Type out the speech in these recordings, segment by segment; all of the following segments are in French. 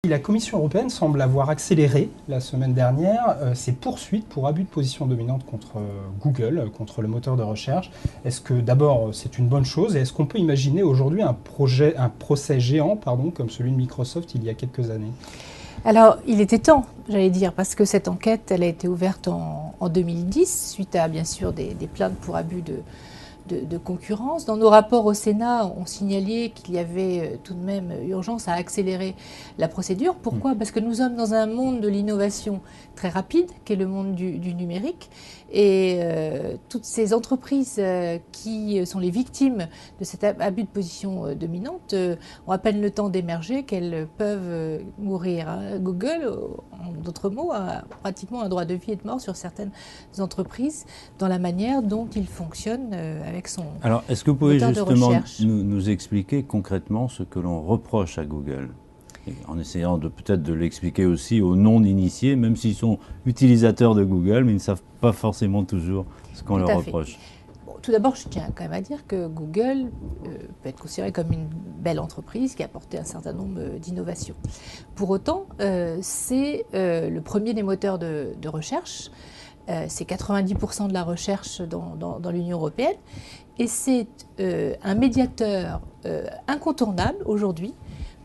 puis la Commission européenne semble avoir accéléré la semaine dernière ses poursuites pour abus de position dominante contre Google, contre le moteur de recherche. Est-ce que d'abord c'est une bonne chose et est-ce qu'on peut imaginer aujourd'hui un procès géant comme celui de Microsoft il y a quelques années? Alors, il était temps, j'allais dire, parce que cette enquête, elle a été ouverte en 2010, suite à, bien sûr, des plaintes pour abus de concurrence. Dans nos rapports au Sénat, on signalait qu'il y avait tout de même urgence à accélérer la procédure. Pourquoi? Parce que nous sommes dans un monde de l'innovation très rapide, qui est le monde du numérique. Et toutes ces entreprises qui sont les victimes de cet abus de position dominante ont à peine le temps d'émerger qu'elles peuvent mourir. Google, en d'autres mots, a pratiquement un droit de vie et de mort sur certaines entreprises dans la manière dont il fonctionne avec son moteur de recherche. Alors, est-ce que vous pouvez justement nous expliquer concrètement ce que l'on reproche à Google ? En essayant peut-être de l'expliquer aussi aux non-initiés, même s'ils sont utilisateurs de Google, mais ils ne savent pas forcément toujours ce qu'on leur reproche. Bon, tout d'abord, je tiens quand même à dire que Google peut être considéré comme une belle entreprise qui a apporté un certain nombre d'innovations. Pour autant, c'est le premier des moteurs de recherche. C'est 90% de la recherche dans l'Union européenne. Et c'est un médiateur incontournable aujourd'hui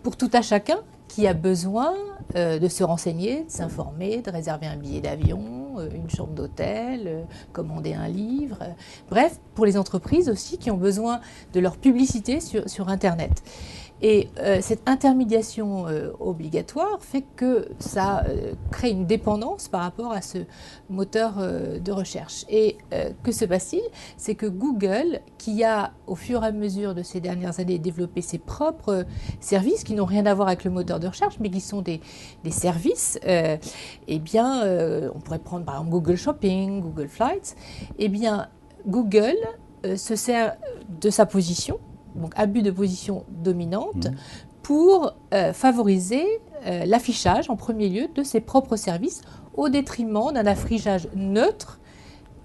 pour tout un chacun qui a besoin de se renseigner, de s'informer, de réserver un billet d'avion, une chambre d'hôtel, commander un livre. Bref, pour les entreprises aussi qui ont besoin de leur publicité sur Internet. Et cette intermédiation obligatoire fait que ça crée une dépendance par rapport à ce moteur de recherche. Et que se passe-t-il? C'est que Google, qui a au fur et à mesure de ces dernières années développé ses propres services qui n'ont rien à voir avec le moteur de recherche, mais qui sont des services, eh bien, on pourrait prendre par exemple Google Shopping, Google Flights, eh bien, Google se sert de sa position, donc abus de position dominante, pour favoriser l'affichage en premier lieu de ses propres services au détriment d'un affichage neutre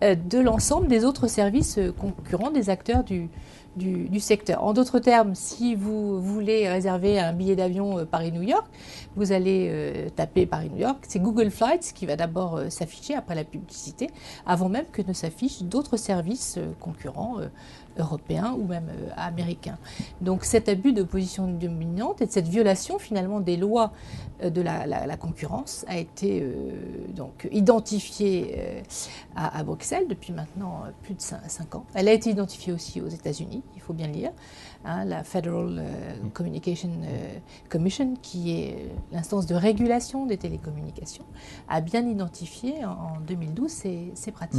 de l'ensemble des autres services concurrents des acteurs du secteur. En d'autres termes, si vous voulez réserver un billet d'avion Paris-New York, vous allez taper Paris-New York, c'est Google Flights qui va d'abord s'afficher après la publicité, avant même que ne s'affichent d'autres services concurrents européens ou même américains. Donc cet abus de position dominante et de cette violation finalement des lois de la concurrence a été donc identifiée à Bruxelles depuis maintenant plus de 5 ans. Elle a été identifiée aussi aux États-Unis, il faut bien le dire. La Federal Communication Commission, qui est l'instance de régulation des télécommunications, a bien identifié en 2012 ces pratiques.